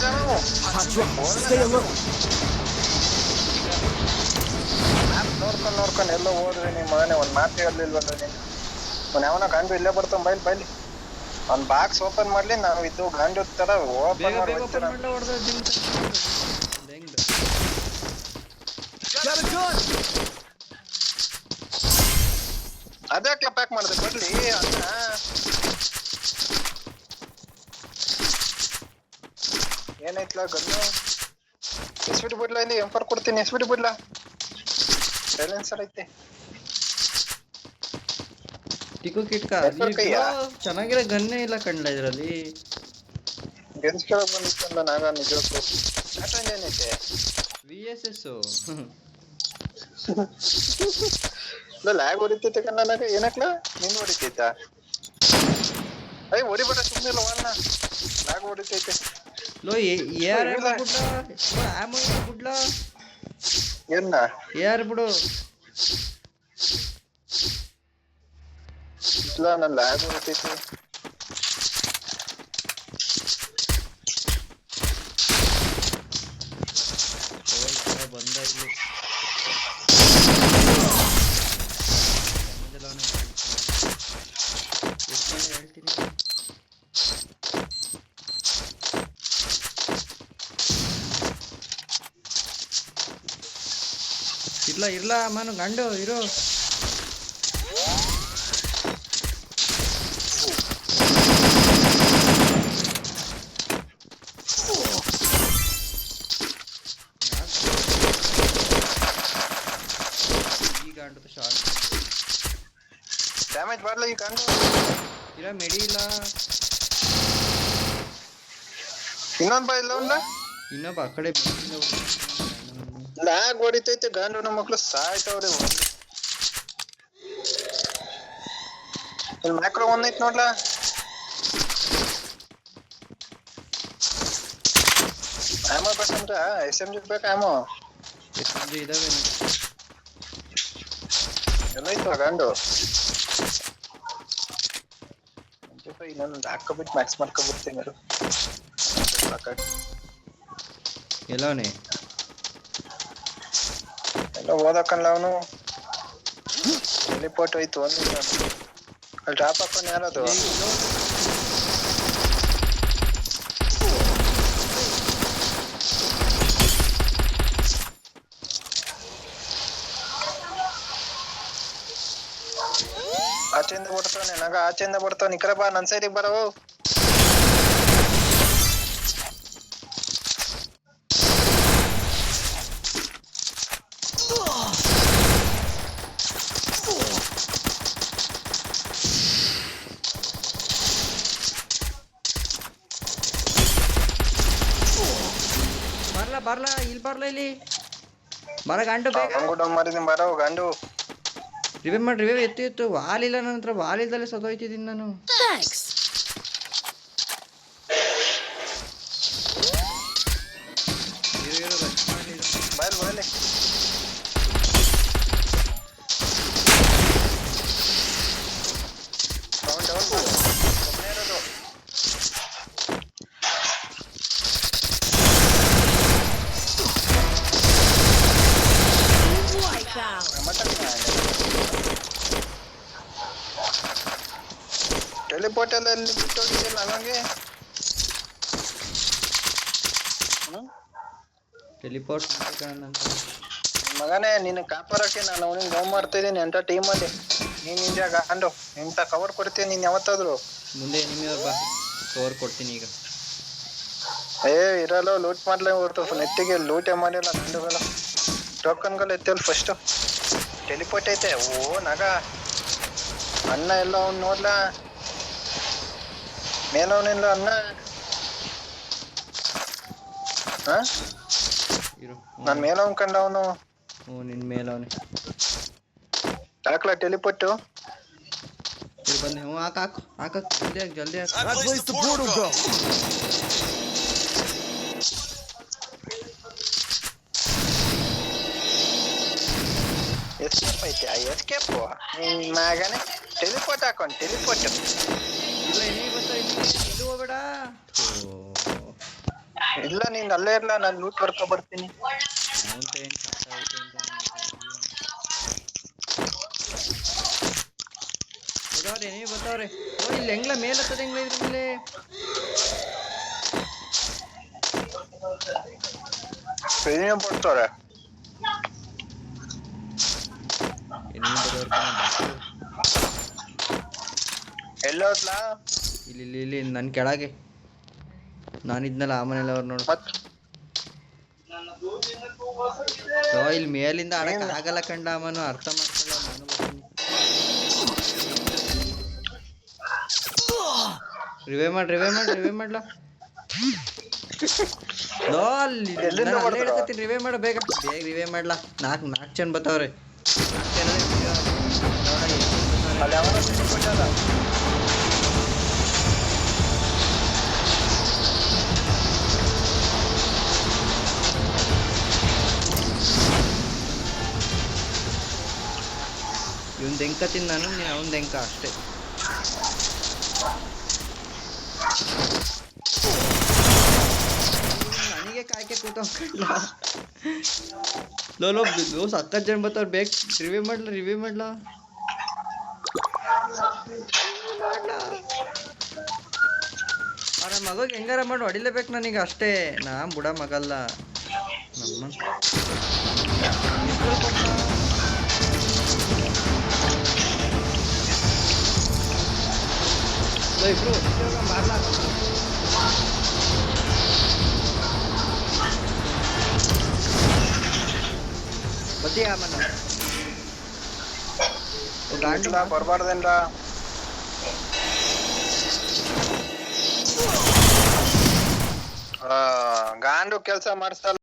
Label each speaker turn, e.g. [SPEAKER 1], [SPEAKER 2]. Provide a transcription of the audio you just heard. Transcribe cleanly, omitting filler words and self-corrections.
[SPEAKER 1] ಜನ ನೋಡ್ಕೊಂಡು ಎಲ್ಲ ಹೋದ್ರಿ ನಿಮ್ಮ ಮನೆ ಒಂದ್ ಮಾತು ಹೇಳಲಿಲ್ವಲ್ಲ ನೀನು. ಅವ್ನು ಯಾವನ ಗಾಂಡು ಇಲ್ಲೇ ಬರ್ತಾನ ಬೈಲಿ ಅವ್ನ್ ಬಾಕ್ಸ್ ಓಪನ್ ಮಾಡ್ಲಿ, ನಾವು ಇದು ಗಾಂಡು ತರ ಓಪನ್ ಮಾಡಿ ಅದ್ಯಾಕ್ಲ ಪ್ಯಾಕ್ ಮಾಡಿದೆ ಬರ್ಲಿ ಅನ್ನ. ಏನೈತ್ಲ ಗನ್ನು ಎಸ್ಬಿಟ್ಟು ಬಿಡ್ಲಾ, ಇಲ್ಲಿ ಎಂಪರ್ ಕೊಡ್ತೀನಿ ಎಸ್ಬಿಟ್ಟು ಬಿಡ್ಲಾ, ಸೈಲೆನ್ಸರ್ ಐತೆ.
[SPEAKER 2] ಟಿಕು ಕಿಟ್ಕ ಚೆನ್ನಾಗಿರೋ ಗನ್ನೇ ಇಲ್ಲ ಕಣ್ಲ ಇದ್ರಲ್ಲಿ.
[SPEAKER 1] ಗೆನ್ಸ್ ಕೇಳಕ್ ಬಂದಿತ್ತಲ್ಲ ನಾಗ ನಿಜಕ್ಕೂ ಏನೈತೆ
[SPEAKER 2] VSS
[SPEAKER 1] ಲ್ಯಾಗ್ ಹೊಡಿತೈತೆ ಕಣ್ಣ ನಾಗ. ಏನಕ್ಲ ನಿನ್ ಹೊಡಿತೈತ? ಅಯ್ಯ ಹೊಡಿಬೇಡ ಸುಮ್ಮನೆ ಅಣ್ಣ, ಲ್ಯಾಗ್ ಹೊಡಿತೈತೆ.
[SPEAKER 2] ಲೋ ಯಾರ್ ಬಿಡ್ಲಾ ಆಮೋ ಬಿಡ್ಲಾ
[SPEAKER 1] ಏನ್ನ
[SPEAKER 2] ಯಾರ್ ಬಿಡು
[SPEAKER 1] ಇಲ್ಲ, ನನ್ ಲ್ಯಾಗ್ ಹೊಡಿತೈತೆ.
[SPEAKER 2] ಬಂದ ಇಲ್ಲಿ ಹೇಳ್ತೀನಿ. ಇರ್ಲ ಮನು ಗಂಡು ಇರೋ. ಈ ಗಂಡು ಶಾರ್ಟ್
[SPEAKER 1] ಡ್ಯಾಮೇಜ್ ಮಾಡ್ಲ ಈ ಗಂಡು
[SPEAKER 2] ಇಲ್ಲ ಮೆಡಿ ಇಲ್ಲ.
[SPEAKER 1] ಇನ್ನೊಂದ್ ಬಾ ಇಲ್ಲ
[SPEAKER 2] ಇನ್ನೊಬ್ಬ ಆ ಕಡೆ
[SPEAKER 1] ಲ್ಯಾಗ್ ಹೊಡಿತೈತೆ. ಗಂಡು ನಮ್ಮ ಮಕ್ಳು ಸಾಯ್ತವ್ರೆ. ಇಲ್ಲಿ ಮ್ಯಾಕ್ರೋ ಒಂದೈತ್ ನೋಡ್ಲಾ. ಆಮೋ ಬೇಕಂದ್ರ SMG ಬೇಕು ಆಮೋ.
[SPEAKER 2] SMG ಇದಾವೆ
[SPEAKER 1] ಎಲ್ಲೈತು ಗಂಡು. ಇನ್ನೊಂದು ಹಾಕೋಬಿಟ್ಟು ಮ್ಯಾಕ್ಸ್ ಮಾಡ್ಕೊಬಿಡ್ತೀನಿ.
[SPEAKER 2] ಎಲ್ಲವನೇ
[SPEAKER 1] ಎಲ್ಲ ಓದಕ್ಕಲ್ಲ ಅವನು. ಟೆಲಿಪೋರ್ಟ್ ಹೋಯ್ತು ಒಂದಿಲ್ಲ ಅಲ್ಲಿ ಡ್ರಾಪ್ ಹಾಕೋನ್ ಯಾರದು? ಆಚೆಯಿಂದ ಬಿಡ್ತಾನೆ ನಗ, ಆಚೆಯಿಂದ ಬಿಡ್ತಾವ. ಈ ಕಡೆ ಬಾ, ನನ್ ಸೈಡಿಗೆ ಬರವು.
[SPEAKER 2] ಬರ್ಲಾ ಇಲ್ಲಿ ಬರ್ಲಾ ಇಲ್ಲಿ ಬರ ಗಂಡು ಬೇಗ
[SPEAKER 1] ಮಾರಿದೀನಿ ಬರವು ಗಂಡು.
[SPEAKER 2] ರಿವೈವ್ ಮಾಡಿ ರಿವೈವ್ ಎತ್ತು ವಾಲ್ ಇಲ್ಲ ನನ್ನ ಹತ್ರ. ವಾಲ್ ಇಲ್ದಲ್ಲೇ ಸದೋಯ್ತಿದ್ದೀನಿ ನಾನು.
[SPEAKER 1] ಬಾಯ್ಲಿ ಟೆಲಿಪೋರ್ಟ್ ಎಲ್ಲ ಎಲ್ಲಿ ಬಿಟ್ಟೋಗಿದ್ದಿಲ್ಲ ನನಗೆ.
[SPEAKER 2] ಟೆಲಿಪೋರ್ಟ್
[SPEAKER 1] ಮಗನೇ ನಿನ್ನ ಕಾಪಾರಕ್ಕೆ ನಾನು ಅವನಿಗೆ ನೋವು ಮಾಡ್ತಾ ಇದ್ದೀನಿ ಅಂತ ಟೀಮಲ್ಲಿ. ನೀನ್ ನಿಂಜ ಗಂಡು ಇಂತ ಕವರ್ ಕೊಡ್ತೀನಿ ನೀನ್ ಯಾವತ್ತಾದ್ರು.
[SPEAKER 2] ಮುಂದೆ ನಿಮಗೆ ಬಾ ಕವರ್ ಕೊಡ್ತೀನಿ ಈಗ.
[SPEAKER 1] ಇರಲ್ಲ ಲೂಟ್ ಮಾಡ್ಲೇ ಹೊರ್ತು ನೆಟ್ಟಿಗೆ ಲೂಟೇ ಮಾಡಿಲ್ಲ ಗಂಡುಗಳ. ಟೋಕನ್ಗಳು ಎತ್ತಲ್ಲ ಫಸ್ಟ್. ಟೆಲಿಪೋರ್ಟ್ ಐತೆ. ಓ ನಗ ಅಣ್ಣ ಎಲ್ಲ ಅವ್ನು ನೋಡ್ಲಾ ಮೇಲವನಿಲ್ಲ ಅನ್ನ. ನನ್ ಮೇಲವನ್ ಕಂಡ ಅವನು.
[SPEAKER 2] ನಿನ್ ಮೇಲವನೇ
[SPEAKER 1] ಹಾಕ್ಲಾ ಟೆಲಿಪೋರ್ಟು
[SPEAKER 2] ಬಂದೆ. ಹಾಕು ಜಲ್ದಿ
[SPEAKER 1] ಎಸ್ಕೇಪ್ ಐತೆ. ಎಸ್ಕೇಪ್ ಮಗನೇ ಟೆಲಿಪೋರ್ಟ್ ಹಾಕೊಂಡು ಟೆಲಿಪೋರ್ಟ್
[SPEAKER 2] ಇಲ್ಲ ಏನೇ ಗೊತ್ತಾ ಇದು ಹೋಗ್ಬೇಡ.
[SPEAKER 1] ಇಲ್ಲ ನೀನ್ ಅಲ್ಲೇ ಇರ್ಲ, ನಾನ್ ಲೂಟ್ ಬರ್ಕೊ ಬರ್ತೀನಿ.
[SPEAKER 2] ಅವನ್ತ ಏನ್ ಕಷ್ಟ ಐತೆ ಅಂತ ಬತ್ತವ್ರೆ, ನೀವು ಬತ್ತವ್ರೆ. ಓ ಇಲ್ಲಿ ಹೆಂಗ್ಲ ಮೇಲೆ ಹತ್ತದ ಹೆಂಗ್ಲ ಇದ್ರ ಮೇಲೆ.
[SPEAKER 1] ಪ್ರೀಮಿಯಂ ಕೊಡ್ತಾರೆ.
[SPEAKER 2] ನೀವು ಬರೋರ್ ಕಣ ಬಾಕ್ಲು.
[SPEAKER 1] ಎಲ್ಲೋದ್ಲಾ?
[SPEAKER 2] ಇಲ್ಲಿ ಇಲ್ಲಿ ಇಲ್ಲಿ ನನ್ ಕೆಳಗೆ ನಾನಿದ್ನಲ್ಲ ಆ ಮನೇಲಿ ಅವ್ರು ನೋಡು. ಓ ಇಲ್ಲಿ ಮೇಲಿಂದ ಆಡಕ್ ಆಗಲ್ಲ ಕಂಡ ಅವನು, ಅರ್ಥ ಮಾಡ್ಕೊಳ್ಳ. ನಾನು ಬರ್ತೀನಿ. ರಿವೇ ಮಾಡ್ಲಾ. ನೋ ಅಲ್ಲಿ ನಾನು ಅಲ್ಲೇ ಹೇಳ್ಕತ್ತೀನಿ. ರಿವೇ ಮಾಡ, ಬೇಗ ರಿವೇ ಮಾಡ್ಲಾ. ನಾಲ್ಕು ಜನ ಬತ್ತವ್ರೆ. ಇವನ್ ದೆಂಕತೀನಿ ನಾನು, ನೀನು ಅವನ್ ದೆಂಕ ಅಷ್ಟೇ. ನನಗೆ ಕಾಯ್ಕೆ ಕೂತ್ಕೊಂಡ್ಲ. ಲೋ ಸಕ್ಕತ್ ಜನ ಬರ್ತಾವ್ರು. ಬೇಕು ರಿವ್ಯೂ ಮಾಡ್ಲಾ. ಅವ್ರ ಮಗೋಗಿ ಹೆಂಗಾರ ಮಾಡಿ ಹೊಡಿಲೇಬೇಕು ನನಗೆ ಅಷ್ಟೇ. ನಾ ಬುಡ ಮಗಲ್ಲ ನಮ್ಮ ಇಬ್ರು ಮಾರ್ಲಾ. ಬತ್ತಿ ಆಮನ
[SPEAKER 1] ಬರ್ಬಾರ್ದೇನ್ರ. ಗಾಂಡು ಕೆಲ್ಸ ಮಾಡಿಸ್ತಲ್ಲ.